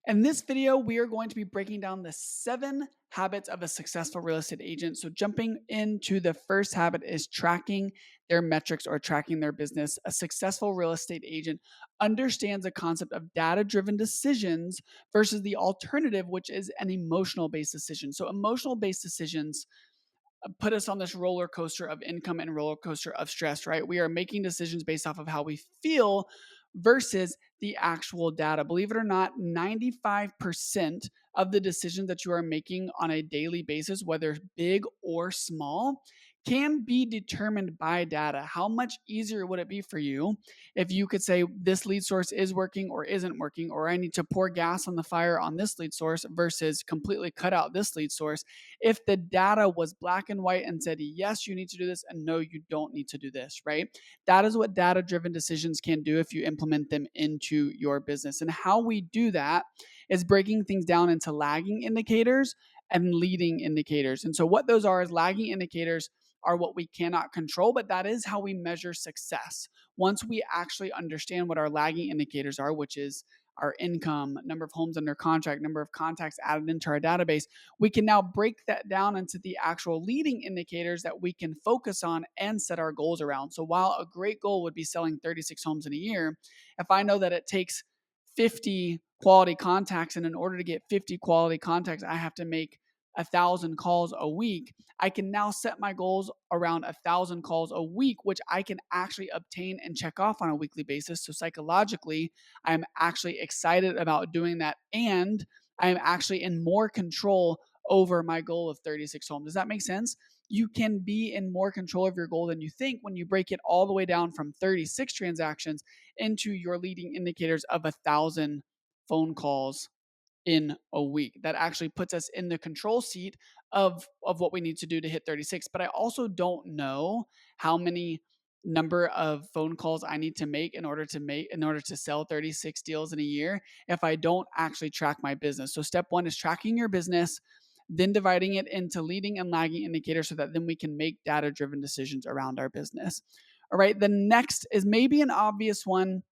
In this video, we are going to be breaking down the 7 habits of a successful real estate agent. So, jumping into the first habit is tracking their metrics or tracking their business. A successful real estate agent understands the concept of data driven decisions versus the alternative, which is an emotional based decision. So, emotional based decisions put us on this roller coaster of income and roller coaster of stress, right? We are making decisions based off of how we feel versus the actual data. Believe it or not, 95% of the decisions that you are making on a daily basis, whether big or small, can be determined by data. How much easier would it be for you if you could say this lead source is working or isn't working, or I need to pour gas on the fire on this lead source versus completely cut out this lead source? If the data was black and white and said, yes, you need to do this, and no, you don't need to do this, right? That is what data driven decisions can do if you implement them into your business. And how we do that is breaking things down into lagging indicators and leading indicators. And so, what those are is lagging indicators are what we cannot control, but that is how we measure success. Once we actually understand what our lagging indicators are, which is our income, number of homes under contract, number of contacts added into our database, we can now break that down into the actual leading indicators that we can focus on and set our goals around. So while a great goal would be selling 36 homes in a year, if I know that it takes 50 quality contacts, and in order to get 50 quality contacts, I have to make 1,000 calls a week, I can now set my goals around 1,000 calls a week, which I can actually obtain and check off on a weekly basis. So psychologically, I'm actually excited about doing that, and I'm actually in more control over my goal of 36 homes. Does that make sense? You can be in more control of your goal than you think when you break it all the way down from 36 transactions into your leading indicators of 1,000 phone calls in a week. That actually puts us in the control seat of what we need to do to hit 36. But I also don't know how many number of phone calls I need to make in order to sell 36 deals in a year if I don't actually track my business. So step 1 is tracking your business, then dividing it into leading and lagging indicators so that then we can make data driven decisions around our business. All right, the next is maybe an obvious one,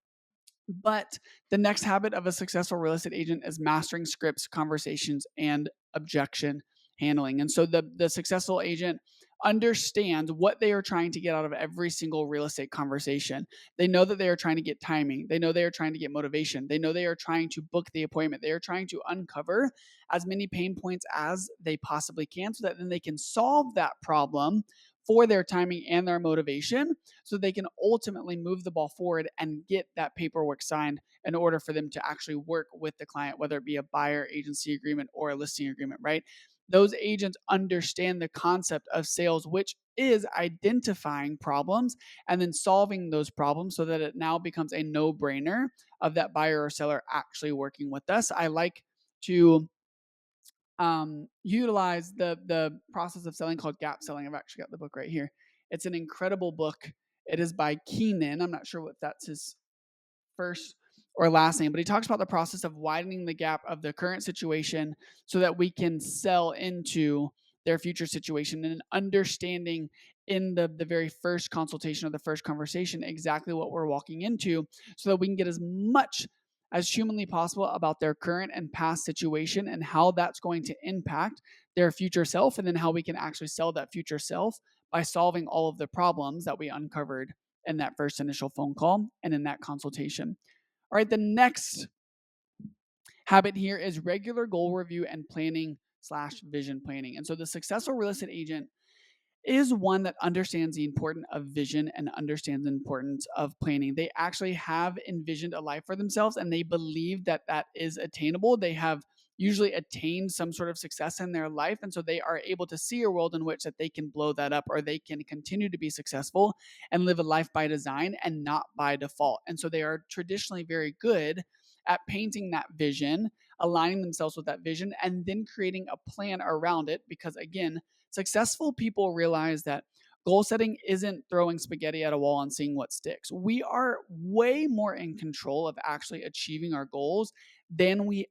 but the next habit of a successful real estate agent is mastering scripts, conversations, and objection handling. And so the successful agent understands what they are trying to get out of every single real estate conversation. They know that they are trying to get timing. They know they are trying to get motivation. They know they are trying to book the appointment. They are trying to uncover as many pain points as they possibly can so that then they can solve that problem for their timing and their motivation so they can ultimately move the ball forward and get that paperwork signed in order for them to actually work with the client, whether it be a buyer agency agreement or a listing agreement, right? Those agents understand the concept of sales, which is identifying problems and then solving those problems so that it now becomes a no brainer of that buyer or seller actually working with us. I like to utilize the process of selling called gap selling. I've actually got the book right here. It's an incredible book. It is by Keenan. I'm not sure what that's his first or last name, but he talks about the process of widening the gap of the current situation so that we can sell into their future situation, and understanding in the very first consultation or the first conversation exactly what we're walking into so that we can get as much as humanly possible about their current and past situation and how that's going to impact their future self, and then how we can actually sell that future self by solving all of the problems that we uncovered in that first initial phone call and in that consultation. All right, the next habit here is regular goal review and planning slash vision planning. And so the successful real estate agent is one that understands the importance of vision and understands the importance of planning. They actually have envisioned a life for themselves and they believe that that is attainable. They have usually attained some sort of success in their life, and so they are able to see a world in which that they can blow that up, or they can continue to be successful and live a life by design and not by default. And so they are traditionally very good at painting that vision, aligning themselves with that vision, and then creating a plan around it, because again, successful people realize that goal setting isn't throwing spaghetti at a wall and seeing what sticks. We are way more in control of actually achieving our goals than we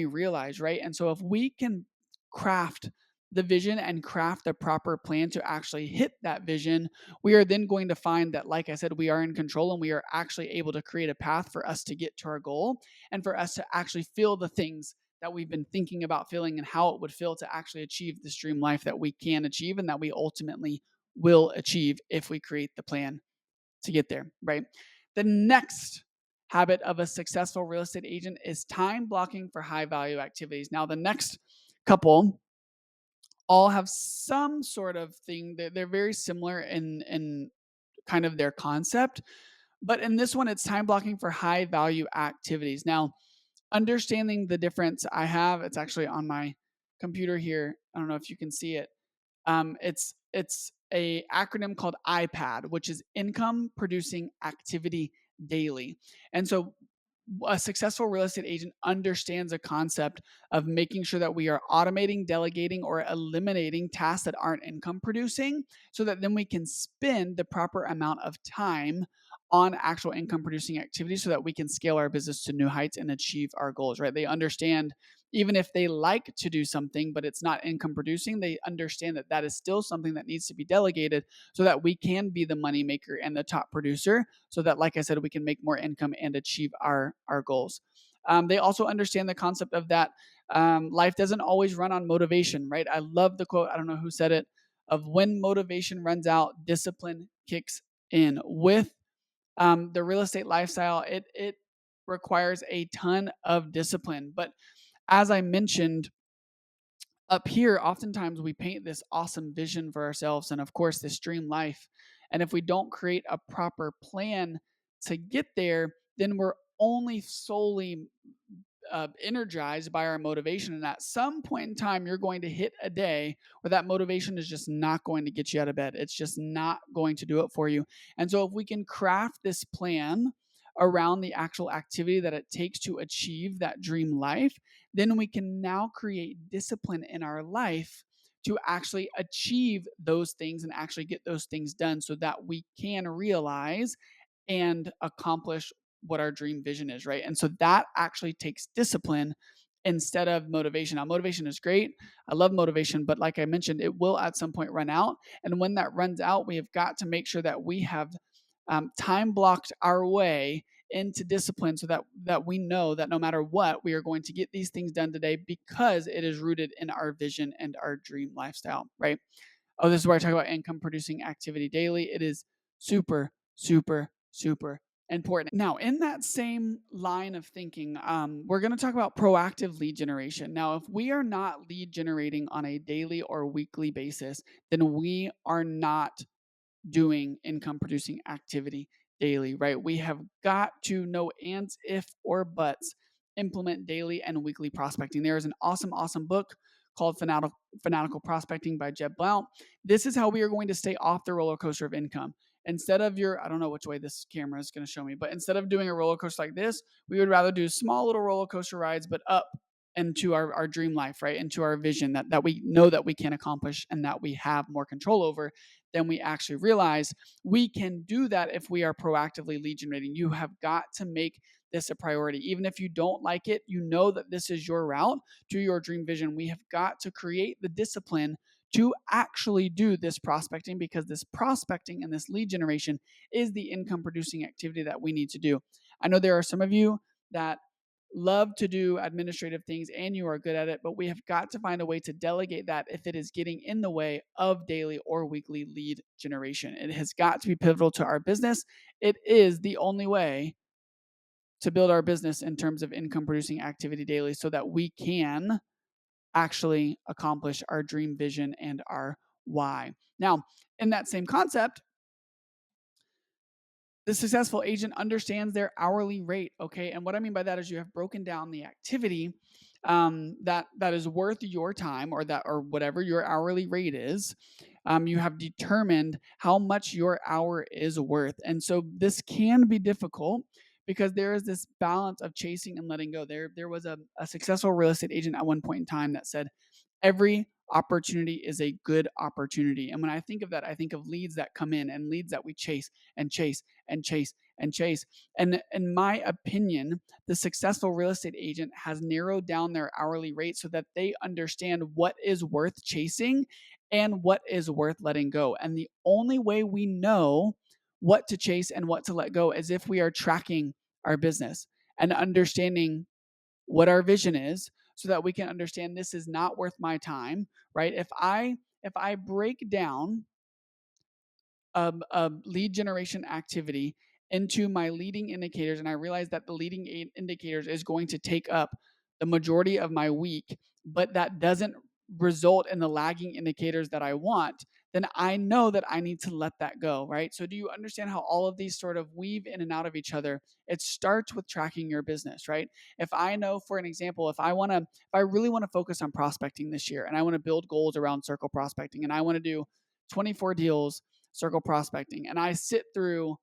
realize, right? And so if we can craft the vision and craft the proper plan to actually hit that vision, we are then going to find that, like I said, we are in control and we are actually able to create a path for us to get to our goal and for us to actually feel the things that we've been thinking about feeling and how it would feel to actually achieve this dream life that we can achieve and that we ultimately will achieve if we create the plan to get there, right? The next habit of a successful real estate agent is time blocking for high value activities. Now, the next couple all have some sort of thing. They're very similar in kind of their concept, but in this one, it's time blocking for high value activities. Now, understanding the difference, it's actually on my computer here. I don't know if you can see it. It's a acronym called IPAD, which is Income Producing Activity Daily. And so a successful real estate agent understands a concept of making sure that we are automating, delegating, or eliminating tasks that aren't income producing so that then we can spend the proper amount of time on actual income producing activities so that we can scale our business to new heights and achieve our goals, right? They understand even if they like to do something but it's not income producing, they understand that that is still something that needs to be delegated so that we can be the money maker and the top producer so that, like I said, we can make more income and achieve our goals. They also understand the concept of that life doesn't always run on motivation, right? I love the quote, I don't know who said it, of when motivation runs out, discipline kicks in. With the real estate lifestyle, it requires a ton of discipline. But as I mentioned up here, oftentimes we paint this awesome vision for ourselves and, of course, this dream life. And if we don't create a proper plan to get there, then we're only solely energized by our motivation. And at some point in time, you're going to hit a day where that motivation is just not going to get you out of bed. It's just not going to do it for you. And so, if we can craft this plan around the actual activity that it takes to achieve that dream life, then we can now create discipline in our life to actually achieve those things and actually get those things done so that we can realize and accomplish what our dream vision is, right? And so that actually takes discipline instead of motivation. Now, motivation is great. I love motivation, but like I mentioned, it will at some point run out. And when that runs out, we have got to make sure that we have time blocked our way into discipline so that we know that no matter what, we are going to get these things done today because it is rooted in our vision and our dream lifestyle, right? Oh, this is where I talk about income producing activity daily. It is super, super, super important. Now, in that same line of thinking, we're going to talk about proactive lead generation. Now, if we are not lead generating on a daily or weekly basis, then we are not doing income producing activity daily, right? We have got to, no ands, if, or buts, implement daily and weekly prospecting. There is an awesome book called Fanatical Prospecting by Jeb Blount. This is how we are going to stay off the roller coaster of income. Instead of I don't know which way this camera is going to show me, but instead of doing a roller coaster like this, we would rather do small little roller coaster rides, but up into our dream life, right? Into our vision that we know that we can accomplish and that we have more control over than we actually realize. We can do that if we are proactively lead generating. You have got to make this a priority. Even if you don't like it, you know that this is your route to your dream vision. We have got to create the discipline to actually do this prospecting because this prospecting and this lead generation is the income producing activity that we need to do. I know there are some of you that love to do administrative things and you are good at it, but we have got to find a way to delegate that if it is getting in the way of daily or weekly lead generation. It has got to be pivotal to our business. It is the only way to build our business in terms of income producing activity daily so that we can actually accomplish our dream vision and our why. Now, in that same concept, the successful agent understands their hourly rate. Okay. And what I mean by that is you have broken down the activity that is worth your time or whatever your hourly rate is. You have determined how much your hour is worth. And so this can be difficult because there is this balance of chasing and letting go. There was a successful real estate agent at one point in time that said, every opportunity is a good opportunity. And when I think of that, I think of leads that come in and leads that we chase and chase and chase and chase. And in my opinion, the successful real estate agent has narrowed down their hourly rate so that they understand what is worth chasing and what is worth letting go. And the only way we know what to chase and what to let go is if we are tracking our business and understanding what our vision is so that we can understand this is not worth my time, right? If I break down a lead generation activity into my leading indicators and I realize that the leading indicators is going to take up the majority of my week, but that doesn't result in the lagging indicators that I want, then I know that I need to let that go, right? So do you understand how all of these sort of weave in and out of each other? It starts with tracking your business, right? If I know, for an example, if I really want to focus on prospecting this year and I want to build goals around circle prospecting and I want to do 24 deals circle prospecting. And I sit through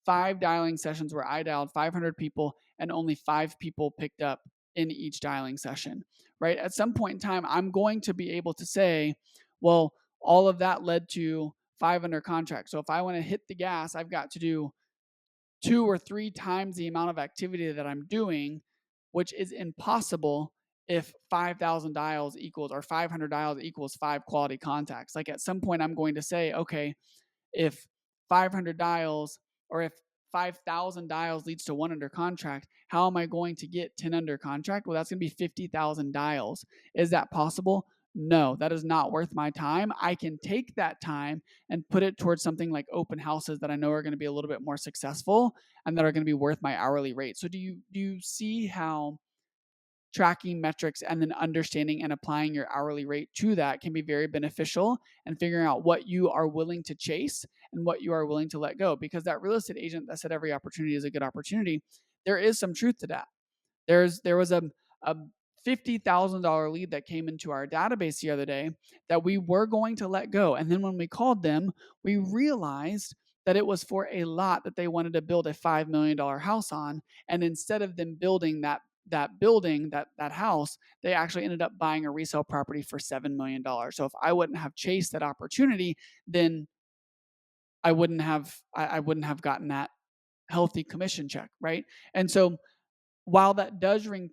5 dialing sessions where I dialed 500 people and only 5 people picked up in each dialing session, right? At some point in time, I'm going to be able to say, well, all of that led to 5 under contract. So if I want to hit the gas, I've got to do 2 or 3 times the amount of activity that I'm doing, which is impossible if 5,000 dials equals or 500 dials equals 5 quality contacts. Like at some point, I'm going to say, okay, if 500 dials or if 5,000 dials leads to 1 under contract, how am I going to get 10 under contract? Well, that's going to be 50,000 dials. Is that possible? No, that is not worth my time. I can take that time and put it towards something like open houses that I know are going to be a little bit more successful and that are going to be worth my hourly rate. So do you see how tracking metrics and then understanding and applying your hourly rate to that can be very beneficial and figuring out what you are willing to chase and what you are willing to let go? Because that real estate agent that said every opportunity is a good opportunity, there is some truth to that. There was a $50,000 lead that came into our database the other day that we were going to let go. And then when we called them, we realized that it was for a lot that they wanted to build a $5 million house on. And instead of them building that house, they actually ended up buying a resale property for $7 million. So if I wouldn't have chased that opportunity, then I wouldn't have gotten that healthy commission check, right? And so while that does ring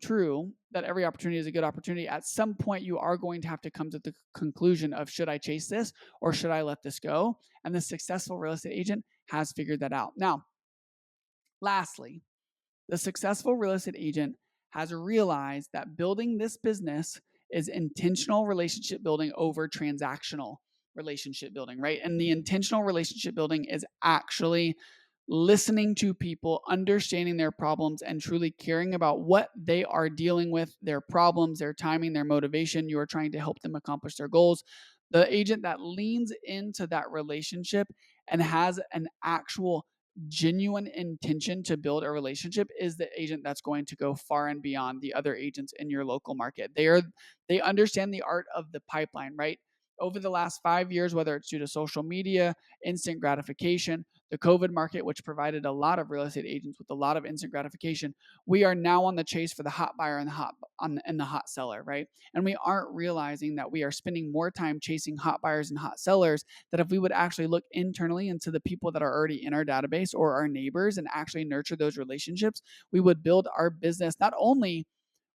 true that every opportunity is a good opportunity, at some point you are going to have to come to the conclusion of, should I chase this or should I let this go? And the successful real estate agent has figured that out. Now, lastly, the successful real estate agent has realized that building this business is intentional relationship building over transactional relationship building, right? And the intentional relationship building is actually listening to people, understanding their problems, and truly caring about what they are dealing with, their problems, their timing, their motivation. You are trying to help them accomplish their goals. The agent that leans into that relationship and has an actual genuine intention to build a relationship is the agent that's going to go far and beyond the other agents in your local market. They understand the art of the pipeline, right? Over the last 5 years, whether it's due to social media, instant gratification, the COVID market, which provided a lot of real estate agents with a lot of instant gratification, we are now on the chase for the hot buyer and the hot seller, right? And we aren't realizing that we are spending more time chasing hot buyers and hot sellers, that if we would actually look internally into the people that are already in our database or our neighbors and actually nurture those relationships, we would build our business not only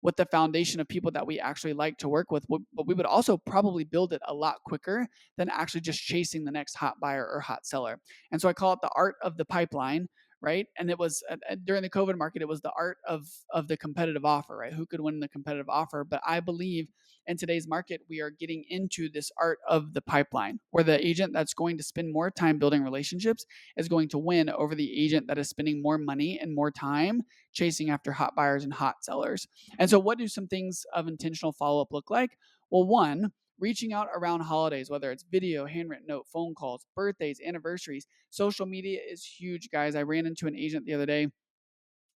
with the foundation of people that we actually like to work with, but we would also probably build it a lot quicker than actually just chasing the next hot buyer or hot seller. And so I call it the art of the pipeline, right? And it was during the COVID market, it was the art of the competitive offer, right? Who could win the competitive offer? But I believe in today's market, we are getting into this art of the pipeline, where the agent that's going to spend more time building relationships is going to win over the agent that is spending more money and more time chasing after hot buyers and hot sellers. And so, what do some things of intentional follow up look like? Well, one, reaching out around holidays, whether it's video, handwritten note, phone calls, birthdays, anniversaries. Social media is huge, guys. I ran into an agent the other day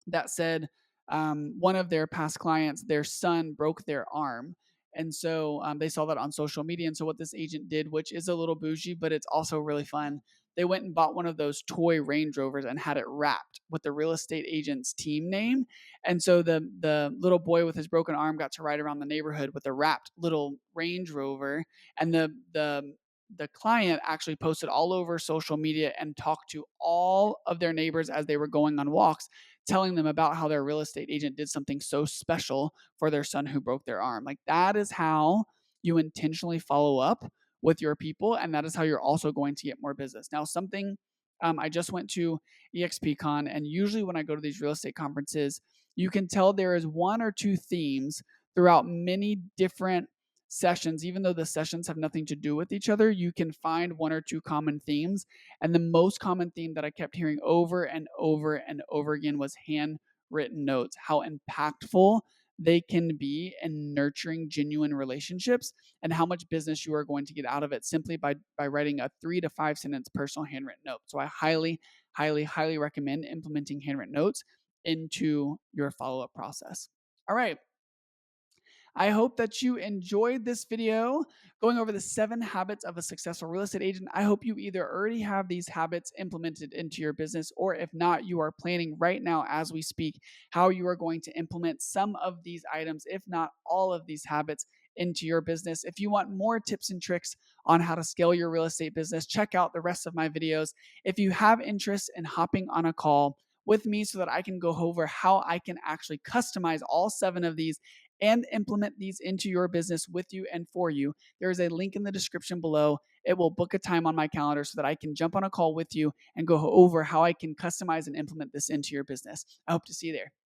that said one of their past clients, their son broke their arm. And so they saw that on social media. And so what this agent did, which is a little bougie, but it's also really fun, they went and bought one of those toy Range Rovers and had it wrapped with the real estate agent's team name. And so the little boy with his broken arm got to ride around the neighborhood with a wrapped little Range Rover. And the the client actually posted all over social media and talked to all of their neighbors as they were going on walks, telling them about how their real estate agent did something so special for their son who broke their arm. Like, that is how you intentionally follow up with your people, and that is how you're also going to get more business. Now, something I just went to EXPCon, and usually when I go to these real estate conferences, you can tell there is one or two themes throughout many different sessions. Even though the sessions have nothing to do with each other, you can find one or two common themes. And the most common theme that I kept hearing over and over and over again was handwritten notes, how impactful they can be in nurturing genuine relationships, and how much business you are going to get out of it simply by writing a 3 to 5 sentence personal handwritten note. So I highly recommend implementing handwritten notes into your follow-up process. All right. I hope that you enjoyed this video going over the 7 habits of a successful real estate agent. I hope you either already have these habits implemented into your business, or if not, you are planning right now as we speak how you are going to implement some of these items, if not all of these habits, into your business. If you want more tips and tricks on how to scale your real estate business, check out the rest of my videos. If you have interest in hopping on a call with me so that I can go over how I can actually customize all 7 of these and implement these into your business with you and for you, there is a link in the description below. It will book a time on my calendar so that I can jump on a call with you and go over how I can customize and implement this into your business. I hope to see you there.